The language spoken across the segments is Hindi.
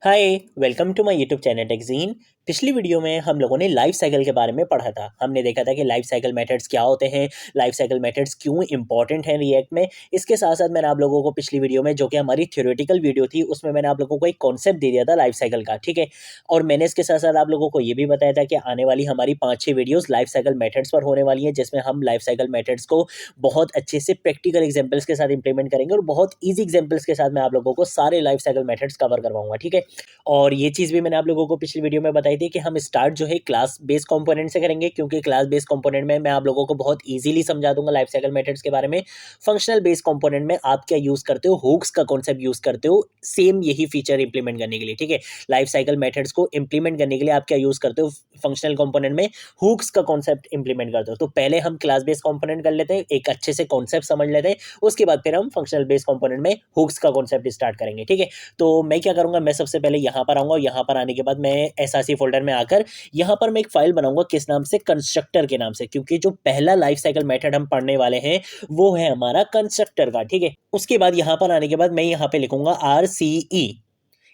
Hi welcome to my YouTube channel Techgeen. पिछली वीडियो में हम लोगों ने लाइफ साइकिल के बारे में पढ़ा था। हमने देखा था कि लाइफ साइकिल मेथड्स क्या होते हैं, लाइफ साइकिल मेथड्स क्यों इंपॉर्टेंट हैं रिएक्ट में। इसके साथ साथ मैंने आप लोगों को पिछली वीडियो में, जो कि हमारी थ्योरेटिकल वीडियो थी, उसमें मैंने आप लोगों को एक कॉन्सेप्ट दे दिया था लाइफ साइकिल का, ठीक है। और मैंने इसके साथ साथ आप लोगों को ये भी बताया था कि आने वाली हमारी 5-6 वीडियोस लाइफ साइकिल मेथड्स पर होने वाली हैं, जिसमें हम लाइफ साइकिल मेथड्स को बहुत अच्छे से प्रैक्टिकल एग्जाम्पल्स के साथ इंप्लीमेंट करेंगे और बहुत ईजी एग्जाम्पल्स के साथ मैं आप लोगों को सारे लाइफ साइकिल मेथड्स कवर करवाऊंगा, ठीक है। और ये चीज़ भी मैंने आप लोगों को पिछली वीडियो में बताई थी कि हम स्टार्ट जो है क्लास बेस्ड कंपोनेंट से करेंगे, क्योंकि क्लास बेस्ड कंपोनेंट में मैं आप लोगों को बहुत इजीली समझा दूंगा लाइफ साइकिल मेथड्स के बारे में। फंक्शनल बेस्ड कंपोनेंट में आप क्या यूज़ करते हो, हुक्स का कॉन्सेप्ट यूज़ करते हो सेम यही फीचर इंप्लीमेंट करने के लिए, ठीक है। लाइफ साइकिल मेथड्स को इंप्लीमेंट करने के लिए आप क्या यूज़ करते हो, फंक्शनल कंपोनेंट में हुक्स का कॉन्सेप्ट इंप्लीमेंट करते हो। तो पहले हम क्लास बेस्ड कंपोनेंट कर लेते हैं, एक अच्छे से कॉन्सेप्ट समझ लेते हैं, उसके बाद फिर हम फंक्शनल बेस्ड कंपोनेंट में हुक्स का कॉन्सेप्ट स्टार्ट करेंगे, ठीक है। तो मैं क्या करूंगा, मैं सबसे पहले यहाँ पर आऊंगा और यहाँ पर आने के बाद मैं एसआरसी फोल्डर में आकर यहाँ पर मैं एक फाइल बनाऊंगा, किस नाम से, कंस्ट्रक्टर के नाम से, क्योंकि जो पहला लाइफ साइकिल मेथड हम पढ़ने वाले हैं वो है हमारा कंस्ट्रक्टर का, ठीक है। उसके बाद यहाँ पर आने के बाद मैं यहाँ पे लिखूंगा RCE।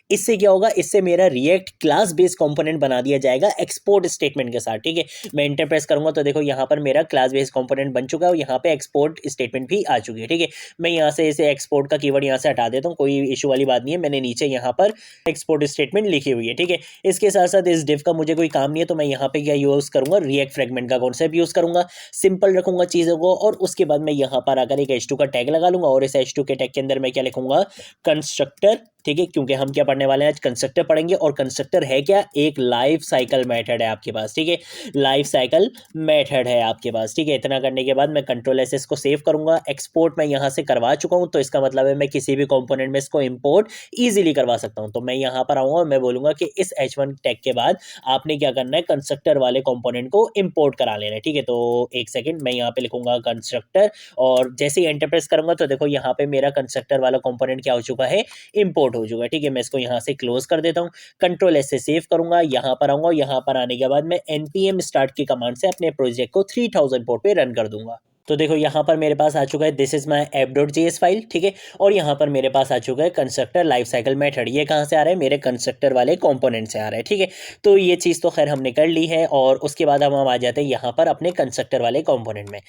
इससे क्या होगा, इससे मेरा रिएक्ट क्लास बेस्ड कंपोनेंट बना दिया जाएगा एक्सपोर्ट स्टेटमेंट के साथ, ठीक है। मैं इंटर प्रेस करूंगा तो देखो यहाँ पर मेरा क्लास बेस्ड कंपोनेंट बन चुका है और यहाँ पे एक्सपोर्ट स्टेटमेंट भी आ चुकी है, ठीक है। मैं यहाँ से इसे एक्सपोर्ट का कीवर्ड यहाँ से हटा देता हूँ, कोई इशू वाली बात नहीं है। मैंने नीचे यहाँ पर एक्सपोर्ट स्टेटमेंट लिखी हुई है, ठीक है। इसके साथ साथ इस डिव का मुझे कोई काम नहीं है, तो मैं यहाँ पे क्या यूज करूंगा, रिएक्ट फ्रेगमेंट का कॉन्सेप्ट यूज करूंगा। सिंपल रखूंगा चीजों को और उसके बाद मैं यहाँ पर आकर एक H2 का टैग लगा लूंगा और इस H2 के टैग के अंदर मैं क्या लिखूंगा, कंस्ट्रक्टर, ठीक है। क्योंकि हम क्या पढ़ने वाले हैं आज, कंस्ट्रक्टर पढ़ेंगे। और कंस्ट्रक्टर है क्या, एक लाइफ साइकिल मेथड है आपके पास, ठीक है। लाइफ साइकिल मेथड है आपके पास, ठीक है। इतना करने के बाद मैं कंट्रोल एस को सेव करूंगा। एक्सपोर्ट मैं यहाँ से करवा चुका हूँ, तो इसका मतलब है मैं किसी भी कंपोनेंट में इसको इंपोर्ट इजीली करवा सकता हूँ। तो मैं यहाँ पर आऊंगा और मैं बोलूंगा कि इस H1 टैग के बाद आपने क्या करना है, कंस्ट्रक्टर वाले कंपोनेंट को इंपोर्ट करा लेना है, ठीक है। तो एक सेकेंड, मैं यहाँ पे लिखूंगा कंस्ट्रक्टर और जैसे ही एंटर प्रेस करूंगा तो देखो यहाँ पे मेरा कंस्ट्रक्टर वाला कंपोनेंट क्या हो चुका है, इंपोर्ट हो चुका है, ठीक है। मैं इसको यहाँ से क्लोज कर देता हूँ, कंट्रोल एस से सेव करूंगा, यहाँ पर आऊंगा। यहाँ पर आने के बाद मैं npm स्टार्ट की कमांड से अपने प्रोजेक्ट को 3000 पोर्ट पे रन कर दूंगा। तो देखो यहाँ पर मेरे पास आ चुका है this is my app.js file, ठीक है। और यहाँ पर मेरे पास आ चुका है कंस्ट्रक्टर लाइफ साइकिल मेथड। ये कहाँ से आ रहा है, मेरे कंस्ट्रक्टर वाले कंपोनेंट से आ रहा है, ठीक है। तो ये चीज़ तो खैर हमने कर ली है और उसके बाद हम आ जाते हैं यहाँ पर अपने कंस्ट्रक्टर वाले कंपोनेंट में।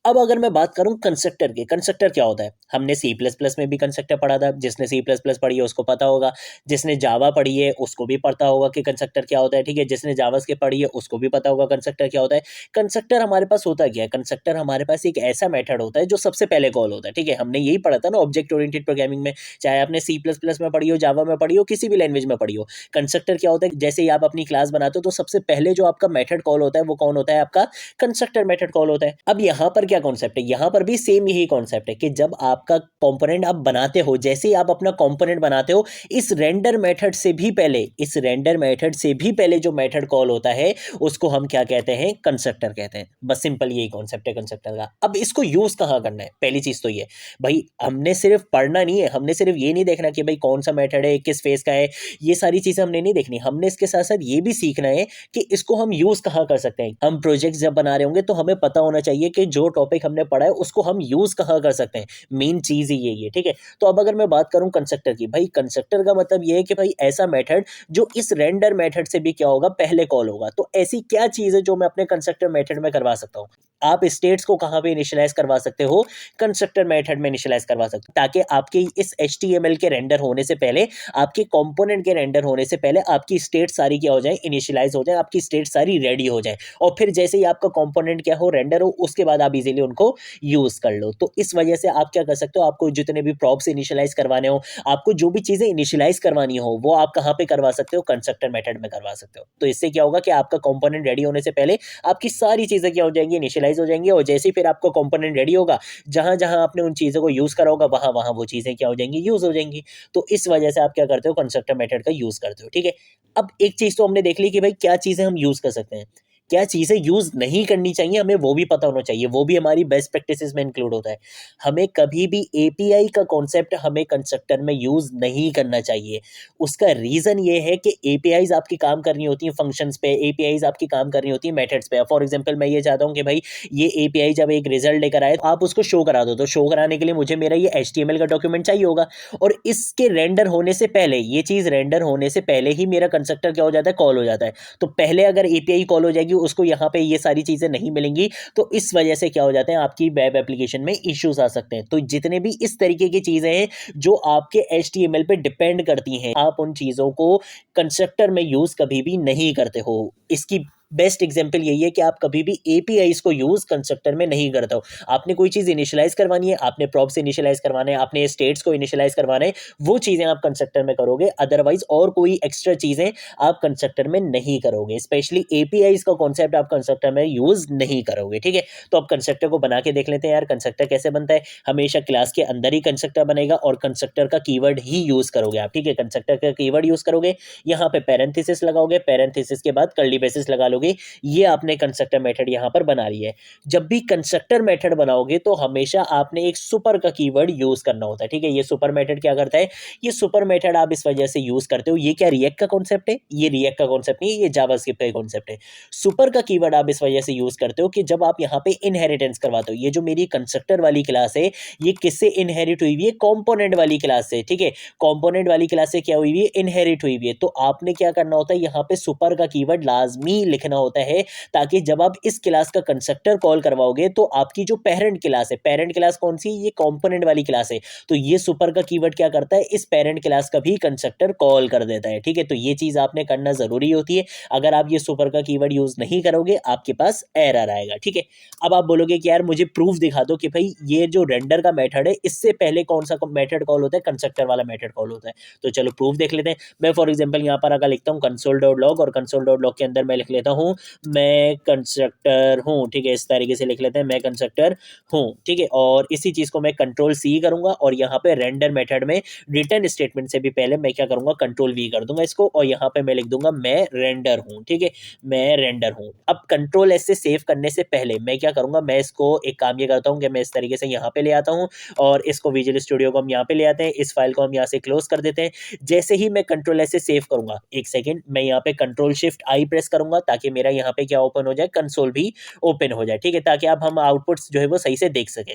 अब अगर मैं बात करूँ कंस्ट्रक्टर की, कंस्ट्रक्टर क्या होता है, हमने C++ में भी कंस्ट्रक्टर पढ़ा था। जिसने C++ पढ़ी है उसको पता होगा, जिसने जावा पढ़ी है उसको भी पता होगा कि कंस्ट्रक्टर क्या होता है, ठीक है। जिसने जावास्क्रिप्ट पढ़ी है उसको भी पता होगा कंस्ट्रक्टर क्या होता है। कंस्ट्रक्टर हमारे पास होता क्या है, कंस्ट्रक्टर हमारे पास एक ऐसा मेथड होता है जो सबसे पहले कॉल होता है, ठीक है। हमने यही पढ़ा था ना ऑब्जेक्ट ओरिएंटेड प्रोग्रामिंग में, चाहे आपने C++ में पढ़ी हो, जावा में पढ़ी हो, किसी भी लैंग्वेज में पढ़ी हो। कंस्ट्रक्टर क्या होता है, जैसे ही आप अपनी क्लास बनाते हो तो सबसे पहले जो आपका मेथड कॉल होता है वो कौन होता है, आपका कंस्ट्रक्टर मेथड कॉल होता है। अब यहाँ पर क्या कॉन्सेप्ट है, यहाँ पर भी सेम यही कॉन्सेप्ट है कि जब आपका कंपोनेंट आप बनाते हो, जैसे ही आप अपना कंपोनेंट बनाते हो, इस रेंडर मेथड से भी पहले, इस रेंडर मेथड से भी पहले जो मेथड कॉल होता है उसको हम क्या कहते हैं, कंस्ट्रक्टर कहते हैं। बस सिंपल यही कॉन्सेप्ट है कंस्ट्रक्टर का। अब इसको यूज कहाँ करना है, पहली चीज तो ये भाई, हमने सिर्फ पढ़ना नहीं है, हमने सिर्फ ये नहीं देखना कि भाई कौन सा मेथड है, किस फेज का है, ये सारी चीजें हमने नहीं देखनी। हमने इसके साथ साथ ये भी सीखना है कि इसको हम यूज कहाँ कर सकते हैं। हम प्रोजेक्ट जब बना रहे होंगे तो हमें पता होना चाहिए कि जो टॉपिक हमने पढ़ा है उसको हम यूज कहाँ कर सकते हैं। मेन चीज ही यही है, ठीक है। तो अब अगर मैं बात करूं कंस्ट्रक्टर की, भाई कंस्ट्रक्टर का मतलब ये है कि भाई ऐसा मेथड जो इस रेंडर मेथड से भी क्या होगा, पहले कॉल होगा। तो ऐसी क्या चीज है जो मैं अपने कंस्ट्रक्टर मेथड में करवा सकता हूँ। आप स्टेट्स को कहाँ पे इनिशियलाइज करवा सकते हो, कंस्ट्रक्टर मेथड में इनिशियलाइज करवा सकते हो, ताकि आपके इस HTML के रेंडर होने से पहले, आपके कंपोनेंट के रेंडर होने से पहले आपकी स्टेट सारी क्या हो जाए, इनिशियलाइज हो जाए, आपकी स्टेट सारी रेडी हो जाए। और फिर जैसे ही आपका कंपोनेंट क्या हो, रेंडर हो, उसके बाद आप इजीली उनको यूज कर लो। तो इस वजह से आप क्या कर सकते हो, आपको जितने भी प्रॉप्स इनिशियलाइज करवाने हो, आपको जो भी चीजें इनिशियलाइज करवानी हो, वो आप कहाँ पे करवा सकते हो, कंस्ट्रक्टर मेथड में करवा सकते हो। तो इससे क्या होगा कि आपका कंपोनेंट रेडी होने से पहले आपकी सारी चीजें क्या हो जाएंगी, इनिशियलाइज हो जाएंगी। और जैसे ही फिर आपका कंपोनेंट रेडी होगा, जहां जहां आपने उन चीजों को यूज करा होगा, वहां वहां वो चीजें क्या हो जाएंगी, यूज हो जाएंगी। तो इस वजह से आप क्या करते हो, कंस्ट्रक्टर मेथड का यूज करते हो, ठीक है। अब एक चीज तो हमने देख ली कि भाई क्या चीजें हम यूज कर सकते हैं। क्या चीज़ें यूज़ नहीं करनी चाहिए, हमें वो भी पता होना चाहिए, वो भी हमारी बेस्ट प्रैक्टिसेस में इंक्लूड होता है। हमें कभी भी एपीआई का कॉन्सेप्ट हमें कंस्ट्रक्टर में यूज़ नहीं करना चाहिए। उसका रीज़न ये है कि एपीआईज़ आपकी काम कर रही होती हैं फंक्शंस पे, एपीआईज़ आपकी काम कर रही होती हैं मेथड्स पे। फॉर एग्ज़ाम्पल मैं ये चाहता हूँ कि भाई ये एपीआई जब एक रिज़ल्ट लेकर आए, तो आप उसको शो करा दो, तो शो कराने के लिए मुझे मेरा ये एचटीएमएल का डॉक्यूमेंट चाहिए होगा, और इसके रेंडर होने से पहले, ये चीज़ रेंडर होने से पहले ही मेरा कंस्ट्रक्टर क्या हो जाता है, कॉल हो जाता है। तो पहले अगर एपीआई कॉल हो जाएगी, उसको यहाँ पे ये सारी चीज़ें नहीं मिलेंगी, तो इस वजह से क्या हो जाते हैं, आपकी वेब एप्लीकेशन में इश्यूज आ सकते हैं। तो जितने भी इस तरीके की चीज़ें हैं जो आपके एचटीएमएल पे डिपेंड करती हैं, आप उन चीज़ों को कंस्ट्रक्टर में यूज़ कभी भी नहीं करते हो। इसकी बेस्ट एग्जांपल यही है कि आप कभी भी एपीआईज़ को यूज़ कंस्ट्रक्टर में नहीं करते हो। आपने कोई चीज़ इनिशियलाइज़ करवानी है, आपने प्रॉप्स इनिशियलाइज़ करवाना है, आपने स्टेट्स को इनिशियलाइज़ करवाना है, वो चीज़ें आप कंस्ट्रक्टर में करोगे, अदरवाइज़ और कोई एक्स्ट्रा चीज़ें आप कंस्ट्रक्टर में नहीं करोगे। स्पेशली एपीआईज़ का कॉन्सेप्ट आप कंस्ट्रक्टर में यूज़ नहीं करोगे, ठीक है? तो अब कंस्ट्रक्टर को बना के देख लेते हैं यार, कंस्ट्रक्टर कैसे बनता है। हमेशा क्लास के अंदर ही कंस्ट्रक्टर बनेगा और कंस्ट्रक्टर का कीवर्ड ही यूज़ करोगे आप, ठीक है? कंस्ट्रक्टर का कीवर्ड यूज़ करोगे, यहाँ पे पैरेंथेसिस लगाओगे, पैरेंथेसिस के बाद कर्ली ब्रेसेस लगा लोगे। ये आपने कंस्ट्रक्टर मेथड यहाँ पर बना ली है। जब भी कंस्ट्रक्टर मेथड बनाओगे तो हमेशा आपने एक सुपर का कीवर्ड यूज़ करना होता है, ठीक है? ये सुपर मेथड क्या करता है, ये सुपर मेथड आप इस वजह से यूज़ करते हो, ये क्या रिएक्ट का कॉन्सेप्ट है? ये रिएक्ट का कॉन्सेप्ट नहीं है, ये जावास्क्रिप्ट का कॉन्सेप्ट है। सुपर का कीवर्ड आप इस वजह से यूज़ करते हो कि जब आप यहाँ पे इनहेरिटेंस करवाते हो, ये जो मेरी कंस्ट्रक्टर वाली क्लास है, ये किससे इनहेरिट हुई हुई है? कंपोनेंट वाली क्लास से, ठीक है? कंपोनेंट वाली क्लास से क्या हुई हुई है? इनहेरिट हुई हुई है। तो आपने क्या करना होता है, यहाँ पे सुपर का कीवर्ड लाजमी लिखना होता है, ताकि जब आप इस क्लास का कंस्ट्रक्टर कॉल करवाओगे तो आपकी जो पेरेंट क्लास है, पेरेंट क्लास कौन सी? ये कंपोनेंट वाली क्लास है, तो ये सुपर का कीवर्ड क्या करता है, इस पेरेंट क्लास का भी कंस्ट्रक्टर कॉल कर देता है, ठीक है? तो ये चीज आपने करना जरूरी होती है। अगर आप ये सुपर का कीवर्ड यूज नहीं करोगे, आपके पास एरर आएगा, ठीक है? अब आप बोलोगे कि यार मुझे प्रूफ दिखा दो कि भाई ये जो रेंडर का मेथड है, इससे पहले कौन सा मेथड कॉल होता है, कंस्ट्रक्टर वाला मेथड कॉल होता है। तो चलो प्रूफ देख लेते हैं। मैं फॉर एग्जाम्पल यहाँ पर अगर लिखता हूँ console.log, और console.log के अंदर मैं लिख लेता हूँ मैं कंस्ट्रक्टर हूँ, ठीक है? इस तरीके से लिख लेते हैं, मैं कंस्ट्रक्टर हूँ, ठीक है? और इसी चीज़ को मैं कंट्रोल सी करूंगा, और यहाँ पे रेंडर मेथड में रिटर्न स्टेटमेंट से भी पहले मैं क्या करूंगा, कंट्रोल वी कर दूंगा इसको, और यहाँ पे मैं लिख दूंगा मैं रेंडर हूँ, ठीक है? मैं रेंडर हूँ। अब कंट्रोल एस से सेव करने से पहले मैं क्या करूंगा, मैं इसको एक काम ये करता हूँ कि मैं इस तरीके से यहाँ पे ले आता हूँ, और इसको विजुअल स्टूडियो को हम यहाँ पे ले आते हैं, इस फाइल को हम यहाँ से क्लोज कर देते हैं। जैसे ही मैं कंट्रोल एस से सेव करूंगा, एक सेकेंड, मैं यहाँ पे कंट्रोल शिफ्ट आई प्रेस करूंगा, ताकि मेरा यहाँ पे क्या ओपन हो जाए, कंसोल भी ओपन हो जाए, ठीक है? ताकि अब हम आउटपुट्स जो है वो सही से देख सकें।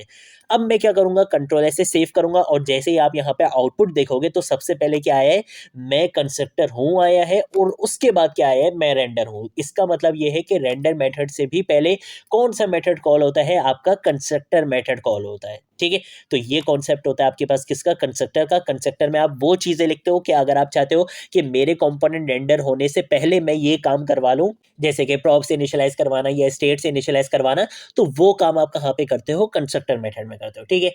अब मैं क्या करूंगा, कंट्रोल एस से सेव करूंगा, और जैसे ही आप यहाँ पे आउटपुट देखोगे तो सबसे पहले क्या आया है, मैं कंस्ट्रक्टर हूँ आया है, और उसके बाद क्या आया है, मैं रेंडर हूँ। इसका मतलब ये है कि रेंडर मेथड से भी पहले कौन सा मेथड कॉल होता है, आपका कंस्ट्रक्टर मेथड कॉल होता है, ठीक है? तो ये कॉन्सेप्ट होता है आपके पास किसका, कंस्ट्रक्टर का। कंस्ट्रक्टर में आप वो चीजें लिखते हो कि अगर आप चाहते हो कि मेरे कंपोनेंट रेंडर होने से पहले मैं ये काम करवा लूं, जैसे कि प्रॉप से इनिशियलाइज करवाना या स्टेट से इनिशियलाइज करवाना, तो वो काम आप कहाँ पे करते हो, कंस्ट्रक्टर मेथड में करते हो, ठीक है?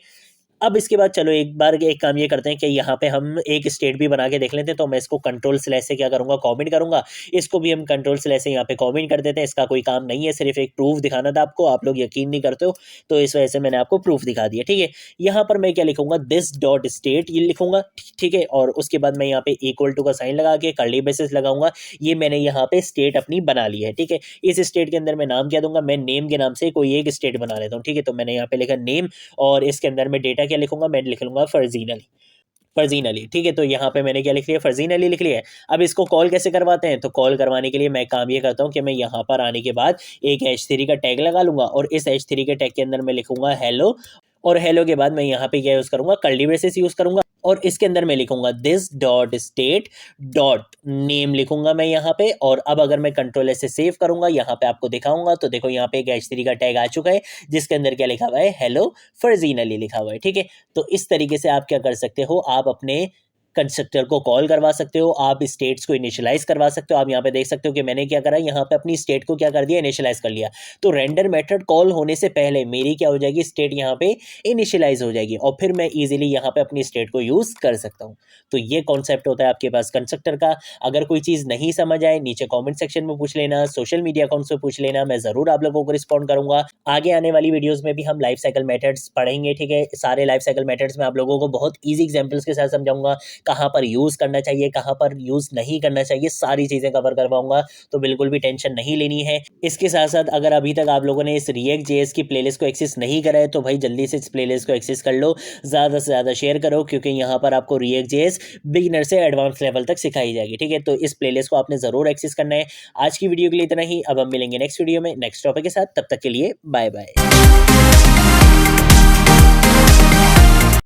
अब इसके बाद चलो एक बार एक काम ये करते हैं कि यहाँ पे हम एक स्टेट भी बना के देख लेते हैं। तो मैं इसको कंट्रोल स्लैश से क्या करूँगा, कमेंट करूँगा। इसको भी हम कंट्रोल स्लैश से यहाँ पे कमेंट कर देते हैं। इसका कोई काम नहीं है, सिर्फ एक प्रूफ दिखाना था आपको, आप लोग यकीन नहीं करते हो, तो इस वजह से मैंने आपको प्रूफ दिखा दिया, ठीक है? यहाँ पर मैं क्या लिखूंगा, दिस डॉट स्टेट ये लिखूंगा, ठीक है? और उसके बाद मैं यहाँ पे इक्वल टू का साइन लगा के कर्ली ब्रेसेस लगाऊंगा। ये मैंने यहाँ पे स्टेट अपनी बना ली है, ठीक है? इस स्टेट के अंदर मैं नाम क्या दूंगा, मैं नेम के नाम से कोई एक स्टेट बना लेता हूँ, ठीक है? तो मैंने यहाँ पे लिखा नेम, और इसके अंदर मैं डेटा क्या लिखूंगा, मैं लिख लूंगा फरजीन अली, फरजीन अली, ठीक है? तो यहाँ पे मैंने क्या लिख लिया, फरजीन अली लिख लिया है। अब इसको कॉल कैसे करवाते हैं, तो कॉल करवाने के लिए मैं काम ये करता हूँ कि मैं यहाँ पर आने के बाद एक H3 का टैग लगा लूंगा, और इस H3 के टैग के अंदर मैं लिखूंगा हेलो, और हेलो के बाद मैं यहाँ पे क्या यूज करूंगा, कर्ली ब्रेसेस यूज करूंगा, और इसके अंदर मैं लिखूंगा this dot state dot name लिखूंगा मैं यहाँ पे। और अब अगर मैं कंट्रोल एस से सेव करूंगा, यहाँ पे आपको दिखाऊंगा, तो देखो यहाँ पे एक H3 का टैग आ चुका है, जिसके अंदर क्या लिखा हुआ है, हेलो फरजीन अली लिखा हुआ है, ठीक है? तो इस तरीके से आप क्या कर सकते हो, आप अपने कंस्ट्रक्टर को कॉल करवा सकते हो, आप स्टेट्स को इनिशियलाइज करवा सकते हो। आप यहाँ पे देख सकते हो कि मैंने क्या करा, यहाँ पे अपनी स्टेट को क्या कर दिया, इनिशियलाइज कर लिया। तो रेंडर मेथड कॉल होने से पहले मेरी क्या हो जाएगी, स्टेट यहाँ पे इनिशियलाइज हो जाएगी, और फिर मैं इजीली यहाँ पे अपनी स्टेट को यूज कर सकता हूँ। तो ये कॉन्सेप्ट होता है आपके पास कंस्ट्रक्टर का। अगर कोई चीज़ नहीं समझ आए, नीचे कॉमेंट सेक्शन में पूछ लेना, सोशल मीडिया अकाउंट से पूछ लेना, मैं ज़रूर आप लोगों को रिस्पॉन्ड करूंगा। आगे आने वाली वीडियोज़ में भी हम लाइफ साइकिल मेथड्स पढ़ेंगे, ठीक है? सारे लाइफ साइकिल मेथड्स में आप लोगों को बहुत ईजी एग्जाम्पल्स के साथ समझाऊंगा कहाँ पर यूज़ करना चाहिए, कहाँ पर यूज़ नहीं करना चाहिए, सारी चीज़ें कवर करवाऊँगा, तो बिल्कुल भी टेंशन नहीं लेनी है। इसके साथ-साथ अगर अभी तक आप लोगों ने इस रिएक्ट जेएस की प्लेलिस्ट को एक्सेस नहीं करा है, तो भाई जल्दी से इस प्लेलिस्ट को एक्सेस कर लो, ज़्यादा से ज़्यादा शेयर करो, क्योंकि यहाँ पर आपको रिएक्ट जेएस बिगिनर से एडवांस लेवल तक सिखाई जाएगी, ठीक है? तो इस प्लेलिस्ट को आपने ज़रूर एक्सेस करना है। आज की वीडियो के लिए इतना ही, अब हम मिलेंगे नेक्स्ट वीडियो में नेक्स्ट टॉपिक के साथ, तब तक के लिए बाय बाय।